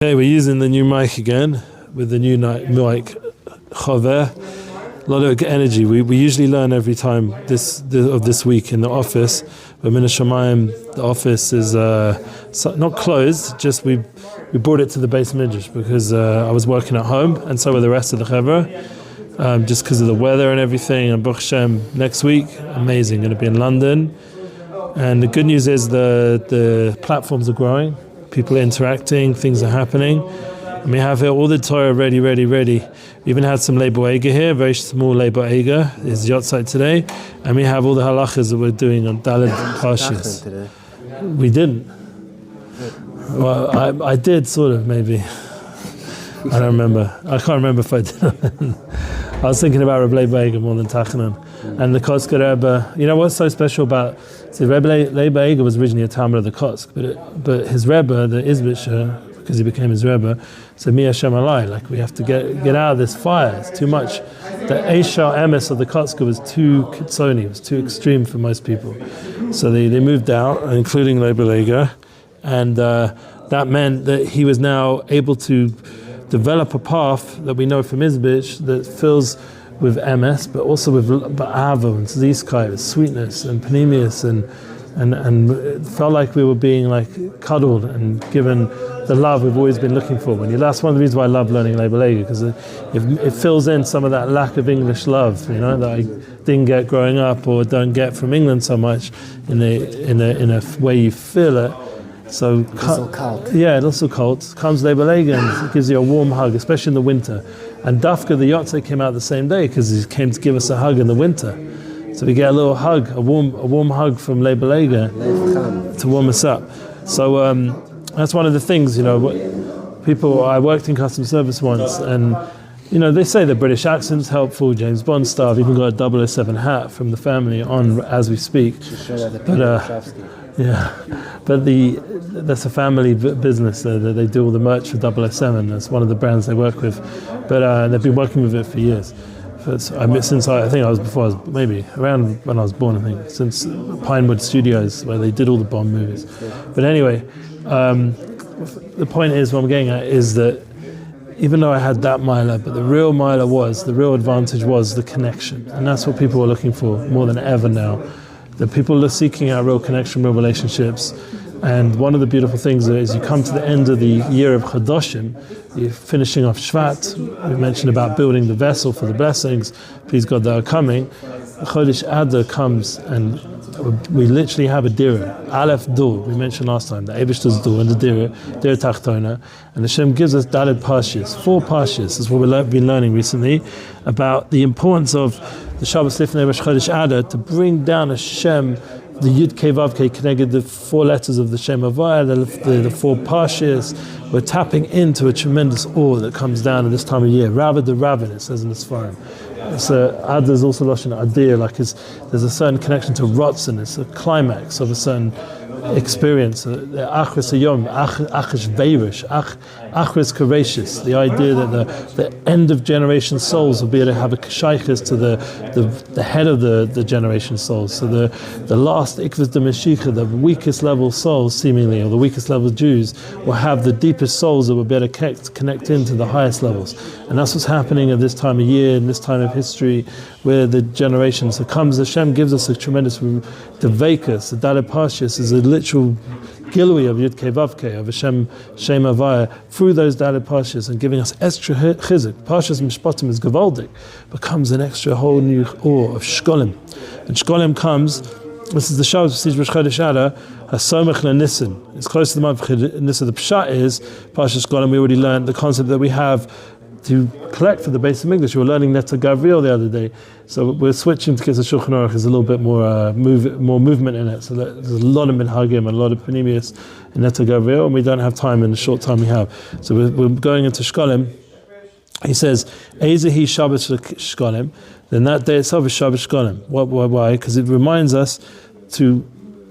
Okay, we're using the new mic again with the new mic Chodesh. A lot of energy. We usually learn every time this week in the office. But Min Hashemayim, the office is not closed. Just we brought it to the Beis Midrash because I was working at home, and so were the rest of the Chevra. Just because of the weather and everything. And Baruch Hashem, next week, amazing. Going to be in London. And the good news is the platforms are growing. People are interacting, things are happening. And we have here all the Torah ready. We even had some Leibel Eiger here, very small Leibel Eiger, his Yotzeit today. And we have all the halachas that we're doing on Dalet Parshiot. We didn't. Well, I did, sort of, maybe. I don't remember. I can't remember if I did. I was thinking about Reb Leibel Eiger more than Tachanan. And the Kotzker Rebbe, you know what's so special about, see, Reb Leibel Eiger was originally a Talmud of the Kotzk, but his Rebbe, the Izbisher, because he became his Rebbe, said, Mi Hashem Alai, like we have to get out of this fire, it's too much. The Eishar Emes of the Kotzker was too kitzoni, it was too extreme for most people. So they moved out, including Leibel Eiger, and that meant that he was now able to develop a path that we know from Izbish that fills with MS, but also with Ava and Zizkai, with sweetness and panemius, and it felt like we were being like cuddled and given the love we've always been looking for. That's one of the reasons why I love learning Leibel Eiger, because it fills in some of that lack of English love, that I didn't get growing up or don't get from England so much in a way you feel it. So it's also cold. Yeah, it's also cold. Comes Leibel Eiger and it gives you a warm hug, especially in the winter. And Dafka, the Yotzei, came out the same day because he came to give us a hug in the winter. So we get a little hug, a warm hug from Leibel Eiger to warm us up. So that's one of the things, I worked in customer service once, and they say the British accent's helpful. James Bond star, I've even got a 007 hat from the family on as we speak. But that's a family business. They do all the merch for 007. That's one of the brands they work with. But they've been working with it for years. Since I think I was maybe around when I was born. I think since Pinewood Studios, where they did all the Bond movies. But anyway, the point is, what I'm getting at is that even though I had that milah, but the real advantage was the connection, and that's what people are looking for more than ever now. The people are seeking out real connection, real relationships. And one of the beautiful things is you come to the end of the year of Chodoshim, you're finishing off Shvat. We mentioned about building the vessel for the blessings, please God, that are coming. The Chodesh Adar comes, and we literally have a dira, Aleph Dur, we mentioned last time, the Eibishter's Dur and the dira Tachtona, and Hashem gives us Dalet Parshiot, 4 Parshiot, is what we've been learning recently, about the importance of the Shabbos Lifnei Rosh Chodesh Adar to bring down Hashem, the Yud Kei Vav Kei connected the 4 letters of the Shem Havaya, the 4 Parshios. We're tapping into a tremendous awe that comes down at this time of year. Ravad the Ravin, it says in the Sfarim. Adar is also Lashon Adir, there's a certain connection to Rotzen, it's a climax of a certain experience. Achris Hayom, Achish Veirish, Achris Karacious, the idea that the end of generation souls will be able to have a shaykhis to the head of the generation souls. So the last Ikvus de Meshicha, the weakest level souls seemingly, or the weakest level Jews, will have the deepest souls that will be able to connect into the highest levels. And that's what's happening at this time of year, in this time of history, where the generations, Hashem gives us a tremendous devekas. The Dalet Parshiot is a literal Geulah of Yud Kei Vav Kei, of Hashem Shem Havaya, through those Dalet Parshiot and giving us extra chizuk. Parshiot Mishpatim is Gavaldik, becomes an extra whole new awe of Shkolim. And Shkolim comes, this is the Shabbos of Rosh Chodesh Adar, somech Nissen. It's close to the month of Nissen. The Pshat is, Parshiot Shkolim, we already learned the concept that we have to collect for the base of English. We were learning Netta Gavriel the other day, so we're switching to Kitzur Shulchan Aruch. There's a little bit more movement in it. So there's a lot of minhagim and a lot of panemius in Netta Gavriel, and we don't have time in the short time we have. So we're going into Shkolim. He says, "Ezehi Shabbos Shkolim." Then that day itself is Shabbos Shkolim. Why? Because it reminds us to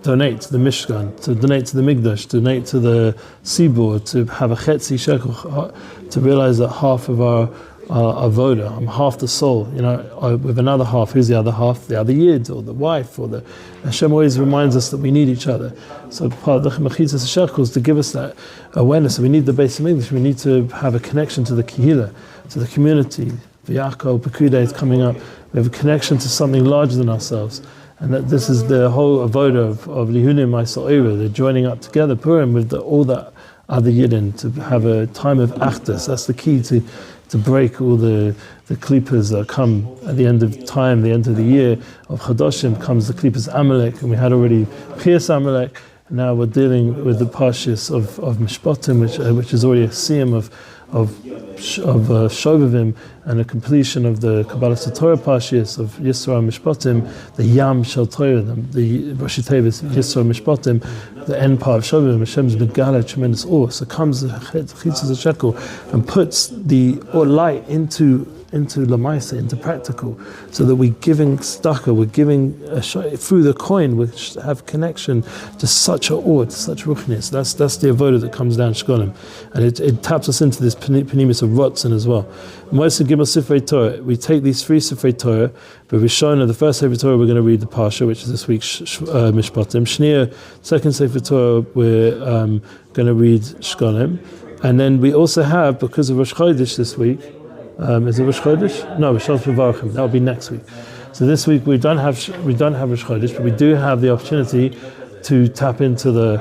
donate to the Mishkan, to donate to the Mikdash, to donate to the Sibur, to have a Chetzi Shekel, to realize that half of our avoda. I'm half the soul, with another half. Who's the other half? The other yid, or the wife, or the. Hashem always reminds us that we need each other. So part of the Mechitzas Shekel is to give us that awareness. So we need the base of English. We need to have a connection to the Geulah, to the community. V'yakol Pekudah is coming up. We have a connection to something larger than ourselves. And that this is the whole avoda of Lihunim Ma'aseh. They're joining up together, Purim, with all the other Yidden, to have a time of Achdus. That's the key to break all the klipas that come at the end of time, the end of the year of Chodoshim, comes the klipas Amalek, and we had already Chias Amalek, and now we're dealing with the Parshios of Mishpatim, which is already a siyum of Shovavim, and a completion of the Kabbalah Torah Parshios of Yisro Mishpatim, the Yam Shel Torah, the Rashi Tevis Yisro Mishpatim, the end part of Shovavim. Hashem's Geulah, tremendous awe. So comes the Chitzur Shekel and puts the light into Lamaisa, into practical, so that we're giving tzedakah, we're giving through the coin, which have connection to such a awe, to such ruchnis. That's the avodah that comes down Shkolim, and it taps us into this penimis of Rotzen as well. Moisei Gimel Sifrei Torah. We take these 3 Sifrei Torah, but Rishona, the first Sefer Torah, we're going to read the Parsha, which is this week's Mishpatim. Shnia, second Sefer Torah, we're going to read Shkolim, and then we also have, because of Rosh Chodesh this week. Is it Rosh Chodesh? No, Rosh Chodesh. That will be next week. So this week we don't have Rosh Chodesh, but we do have the opportunity to tap into the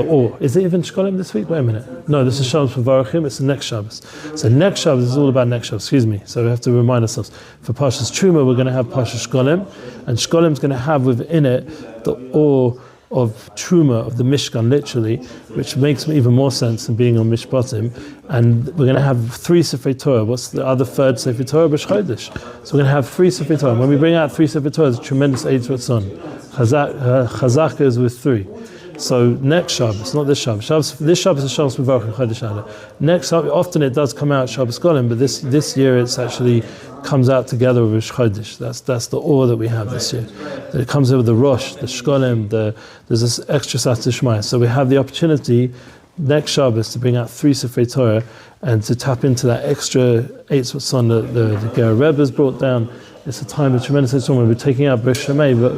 awe. Is it even Shkolim this week? Wait a minute. No, this is Shabbos Mevarachim. It's the next Shabbos. So next Shabbos is all about next Shabbos. Excuse me. So we have to remind ourselves. For Parshas Truma, we're going to have Parshas Shkolim, and Shkolim is going to have within it the awe of Truma, of the Mishkan, literally, which makes even more sense than being on Mishpatim. And we're going to have 3 Sefer Torah. What's the other third Sefer Torah? Rosh Chodesh. So we're going to have 3 Sefer Torah. When we bring out 3 Sefer Torah, it's a tremendous Eitz Ratzon. Chazaka is with 3. So next Shabbos, not this Shabbos. This Shabbos is Shabbos Mevarachim Chodesh Adar. Next Shabbos, often it does come out Shabbos Golim, but this year it's actually comes out together with Rosh Chodesh. That's the awe that we have this year. It comes out with the Rosh, the Shkolim, there's this extra Sat Shmaya. So we have the opportunity next Shabbos to bring out 3 Sefer Torah and to tap into that extra Eitz Ratzon that the Ger Rebbe has brought down. It's a time of tremendous Eitz Ratzon. We're taking out B'Shem but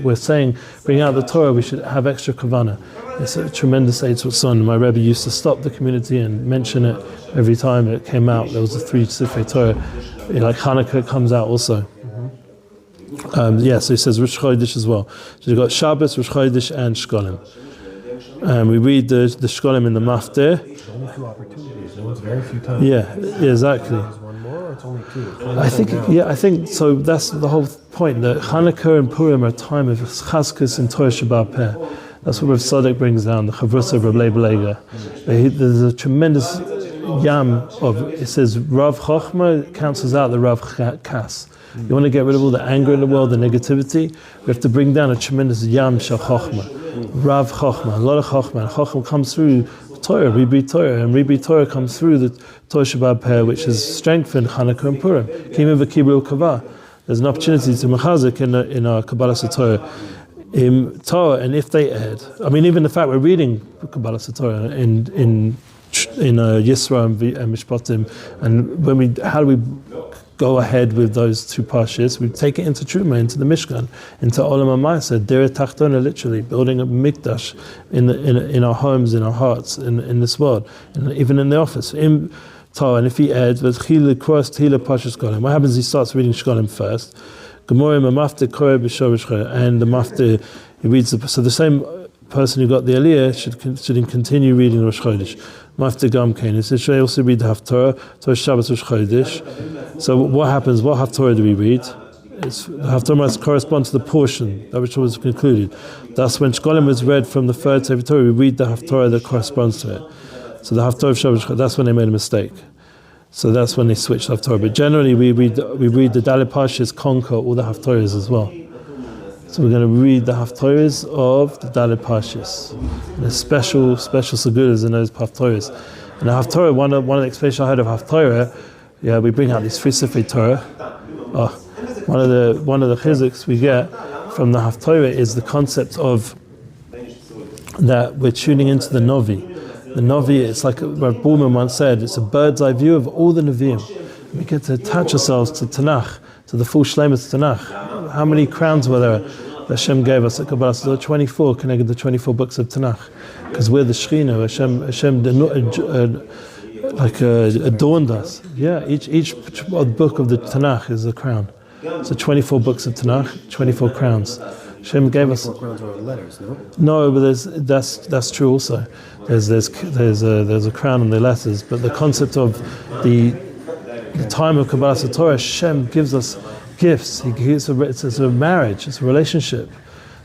we're saying, bring out the Torah, we should have extra Kavanah. It's a tremendous Eitz Ratzon. My Rebbe used to stop the community and mention it every time it came out. There was a 3 Sefer Torah. Like Hanukkah comes out also. So he says Rosh Chodesh as well. So you've got Shabbos, Rosh Chodesh, and Shkolim. We read the Shkolim in the Maftir. Only 2 opportunities. No, it's very few times. Yeah, exactly. Is one more, or it's only 2? I think so. That's the whole point. That Hanukkah and Purim are a time of Chazkus and Torah Shabbat Peh. That's what Rav Tzadok brings down, the Chavrusa of Reb Leibel Eiger. There's a tremendous yam of, it says, Rav Chochma cancels out the Rav Kas. You want to get rid of all the anger in the world, the negativity, we have to bring down a tremendous yam shel Chochma. Rav Chochma, a lot of Chochma. And Chochma comes through Torah, Ribi Torah, and Ribi Torah comes through the Torah Shabbat Peh, which has strengthened Hanukkah and Purim. Kimim v'kibru kavah. There's an opportunity to mechazik in our Kabbalah Torah. Torah, and if they add, even the fact we're reading Kabbalah Torah in Yisra and Mishpatim, and how do we go ahead with those 2 parshas? We take it into Truma, into the Mishkan, into Olam HaMaaseh, Derech Tachtona, literally building a mikdash in our homes, in our hearts, in this world, and even in the office. And if he adds, what happens? He starts reading Shkolim first. And the Maftir, he reads so the same person who got the Aliyah should continue reading Rosh Chodesh. Maftir Gam Kain. It says should I also read the Haftorah, Torah Shabbos Rosh Chodesh. So what happens? What Haftorah do we read? The Haftorah must correspond to the portion that which was concluded. Thus, when Shkolim was read from the 3rd Sefer Torah, we read the Haftorah that corresponds to it. So the Haftorah of Shabbos, that's when they made a mistake. So that's when they switched Haftorah. But generally, we read the Dalet Parshiot conquer all the Haftorahs as well. So we're going to read the Haftorahs of the Dalet Parshiot. There's special segulas in those Haftorahs. And the Haftorah, one of the explanations I heard of Haftorah, we bring out these 3 Sefer Torah. One of the chizuks we get from the Haftorah is the concept of that we're tuning into the Novi. The Navi, it's like Reb Borman once said, it's a bird's eye view of all the Nevi'im. We get to attach ourselves to Tanakh, to the full Shleimus Tanakh. How many crowns were there that Hashem gave us at Kabbalah? So 24, connected to 24 books of Tanakh. Because we're the Shechina, Hashem adorned us. Yeah, each book of the Tanakh is a crown. So 24 books of Tanakh, 24 crowns. Hashem gave us. 24 crowns are letters, no? No, but that's true also. There's a crown on the letters, but the concept of the time of Kabbalah Torah, Hashem gives us gifts. It's a marriage, it's a relationship.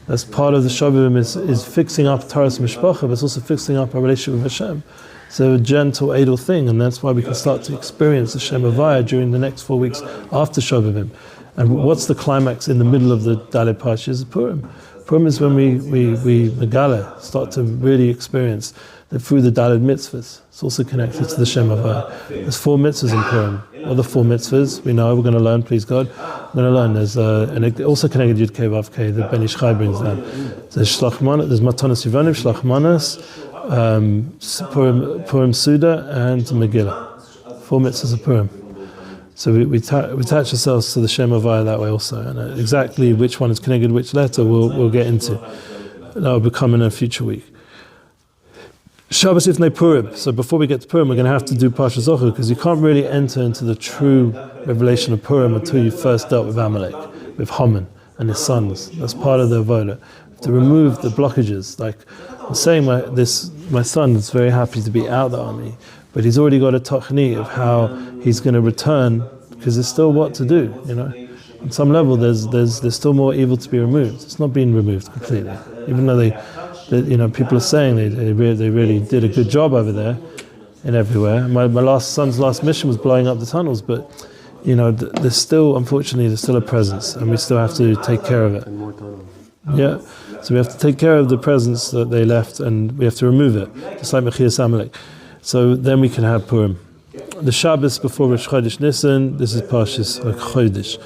That's part of the Shabbat is fixing up Taras Mishpacha, but it's also fixing up our relationship with Hashem. It's a gentle, idle thing, and that's why we can start to experience the Shem Havaya during the next 4 weeks after Shabbat. And what's the climax in the middle of the Dalet Parshiot is Purim. Purim is when we Megala, start to really experience that through the Dalet mitzvahs. It's also connected to the Shem Havaya. There's 4 mitzvahs in Purim. What are the 4 mitzvahs? We know we're going to learn, please God. We're going to learn. There's and also connected Yud Kei Vav Kei that Ben Ish Chai brings down. There's there's Matanas Yivanim, Shlach Manas, Purim Suda, and Megillah. 4 mitzvahs of Purim. So we attach ourselves to the Shem Havaya that way also. And exactly which one is connected, which letter, we'll get into. That will become in a future week. Shabbos Ifnei Purim. So before we get to Purim, we're going to have to do Parsha Zocher, because you can't really enter into the true revelation of Purim until you first dealt with Amalek, with Haman and his sons. That's part of the avodah. To remove the blockages. Like I'm saying, my son is very happy to be out the army, but he's already got a tachni of how he's going to return, because there's still what to do. On some level, there's still more evil to be removed. It's not being removed completely, even though people are saying they really did a good job over there and everywhere. My son's last mission was blowing up the tunnels, but there's still a presence, and we still have to take care of it. And more tunnels. Yeah, so we have to take care of the presence that they left, and we have to remove it, just like Mechias Amalek. So then we can have Purim. The Shabbos before Rosh Chodesh Nisan, this is Parshas Chodesh.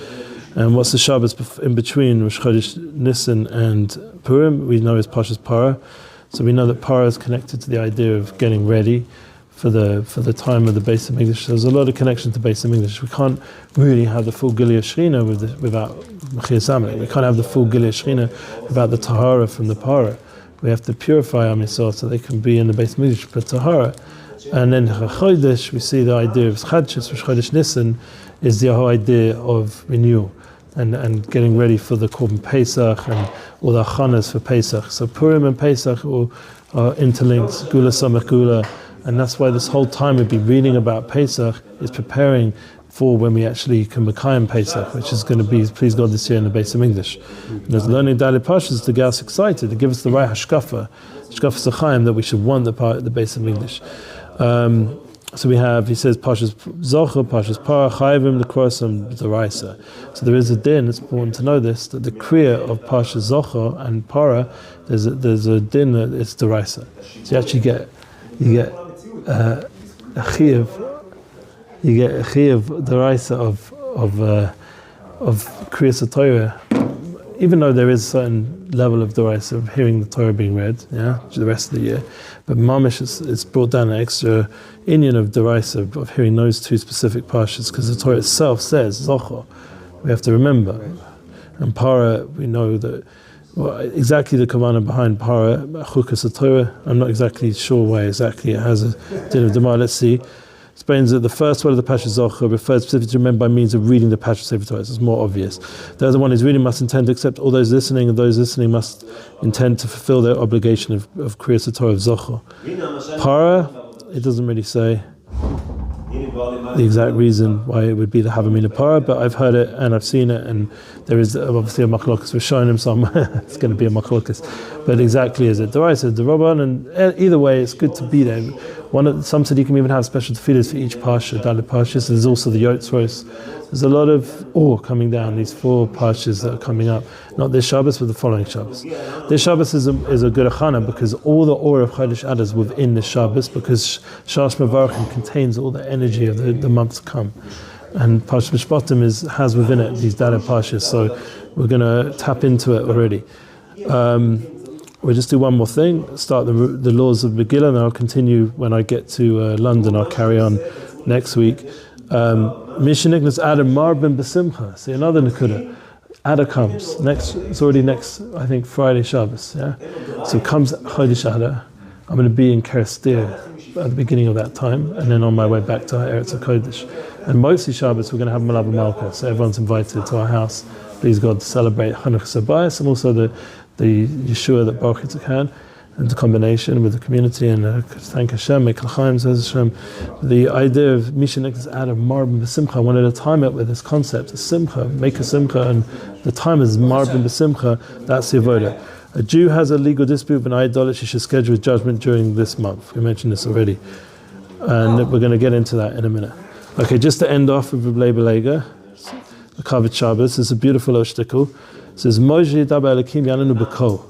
And what's the Shabbos in between Rosh Chodesh Nisan and Purim? We know is Parshas Parah. So we know that Parah is connected to the idea of getting ready for the time of the Beis HaMikdash. There's a lot of connection to Beis HaMikdash. We can't really have the full Geulah Shechina without Mechias Amalek. We can't have the full Geulah Shechina without the Tahara from the Parah. We have to purify our Misot so they can be in the Beis HaMikdash, but Tahara. And then Chodesh, we see the idea of Chadshis, Rosh Chodesh Nisan, is the whole idea of renewal and getting ready for the Korban Pesach and all the achanas for Pesach. So Purim and Pesach are interlinked, Geulah, somech, Geulah, and that's why this whole time we've been reading about Pesach is preparing for when we actually can Mekayim Pesach, which is going to be, please God, this year in the Beis HaMikdash. And there's learning Dalet Parshiot to get us excited, to give us the right hashkafa Zachayim, that we should want the Beis HaMikdash. So we have, he says, Parshas Zocher, Parshas Parah, Chayvim, the Krosam, the Raisa. So there is a din, it's important to know this, that the Kriya of Parshas Zocher and Parah, there's a din that it's the Raisa. So you actually get a Chiyuv, the Raisa of Kriyas Torah, even though there is a certain level of Doraisa of hearing the Torah being read, the rest of the year, but Mamish it's brought down an extra inyan of Doraisa of hearing those 2 specific parshas, because the Torah itself says Zocher. We have to remember, and Parah, we know that exactly the kavanah behind Parah, Chukas Torah. I'm not exactly sure why exactly it has a din of Demar. Let's see. Explains that the first word of the Parshas Zocher refers specifically to remember by means of reading the Parshas Sefer Torah. It's more obvious. The other one is reading must intend to accept all those listening, and those listening must intend to fulfill their obligation of Kriyas Torah of Zocher. Para, it doesn't really say the exact reason why it would be the Havamina Para, but I've heard it and I've seen it, and there is obviously a machlokas. We're showing him some. It's going to be a machlokas, but exactly as it Doraisa, the Rabban, and either way, it's good to be there. Some tzaddikim even have special tefillahs for each parsha, Dalet Parshiot. There's also the Yotzros. There's a lot of ore coming down, these 4 parshas that are coming up. Not this Shabbos, but the following Shabbos. This Shabbos is a good achana, because all the ore of Chodesh Adar is within this Shabbos, because Shash Mevarachim contains all the energy of the months to come. And Parshat Mishpatim has within it these Dalet Parshas, so we're going to tap into it already. we'll just do one more thing, start the laws of Megillah, and I'll continue when I get to London. I'll carry on next week. Mishnignas Adar Marbin B'Simcha. See, another Nakuda. Adar comes. It's already next, I think, Friday Shabbos. Yeah? So comes Chodesh Adar. I'm going to be in Kerestir at the beginning of that time, and then on my way back to Eretz HaKodesh. And mostly Shabbos, we're going to have Malava Malka, so everyone's invited to our house, please God, to celebrate Hanukkah Sabayis, and also the Yeshua that Baruch Yitzchak had, and the combination with the community, and thank Hashem, make l'chaim, says Hashem. The idea of Mishnignas Adar Marbin B'Simcha, I wanted to time it with this concept of Simcha, make a Simcha, and the time is Marbin B'Simcha, that's the avodah. A Jew has a legal dispute with an idolater, she should schedule judgment during this month. We mentioned this already. And we're going to get into that in a minute. Okay, just to end off with Reb Leibel Eiger, the Kavod Shabbos, it's a beautiful shtickle. It says, Moshe Daber Elokim Yanenu B'Kol.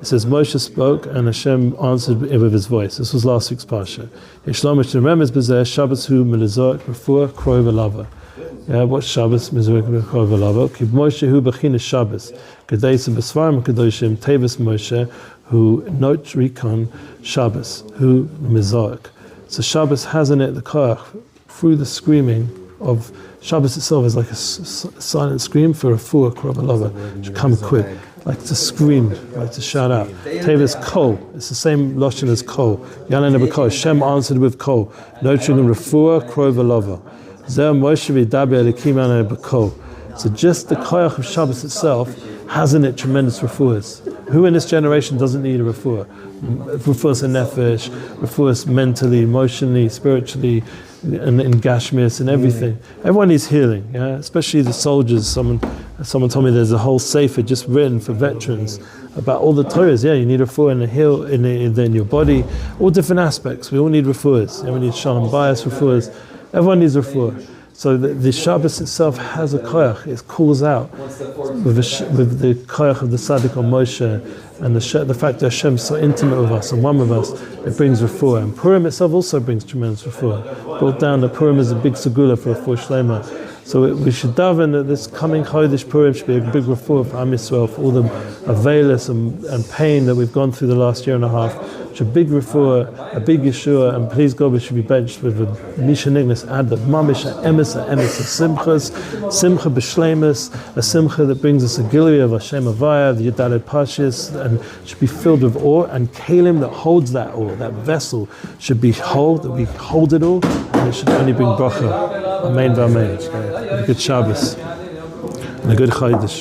It says, Moshe spoke and Hashem answered with his voice. This was last week's Parsha. Yishlomish Remez B'Zeh, Shabbos Hu Melizot, Refuah, Kroi V'Lava. Yeah, what Shabbos? Mizrach Kroi V'Lava. Kib Moshe Hu B'China Shabbos. Kadeisa B'Svarim Kadoshim, Tevis Moshe, Hu Not Rikon Shabbos, Hu Mizrach. So Shabbos has in it the koach through the screaming of Shabbos itself is like a silent scream for a fuah krovalova, to come quick, like to scream, like to shout out. Tevis kol, it's the same lashon as kol. Yanan Kol. Shem answered with kol. Notring refuah krovalova. Zer Moshe v'daber elikim yanan b'kol. So just the koach of Shabbos itself has in it tremendous refuahs. Who in this generation doesn't need a refuah? Refuahs in nefesh, refuahs mentally, emotionally, spiritually, and in gashmis and everything. Everyone needs healing, yeah? Especially the soldiers. Someone told me there's a whole sefer just written for veterans about all the Torahs. Yeah, you need refuah in the heel, in your body, all different aspects. We all need refuahs. Yeah, we need shalom bayis refuahs. Everyone needs refuah. So the Shabbos itself has a koach. It calls out with the koach of the Tzaddik on Moshe, and the fact that Hashem is so intimate with us and one with us. It brings refuah. And Purim itself also brings tremendous refuah. Brought down that Purim is a big segula for refuah shleima. So we should daven that this coming Chodesh Purim should be a big refuah for Am Yisrael, for all the availus and pain that we've gone through the last year and a half. It's a big refuah, a big Yeshua, and please God, we should be benched with a Mishnignas Adar, Mamish, Emes, a Simchas, Simcha B'Shleimus, a Simcha that brings us a Geulah of Hashem Havaya, the Dalet Parshiot, and should be filled with awe, and Kalim that holds that awe, that vessel should be whole, that we hold it all, and it should only bring bracha. Amen v'amen. A good Shabbos and a good Chodesh.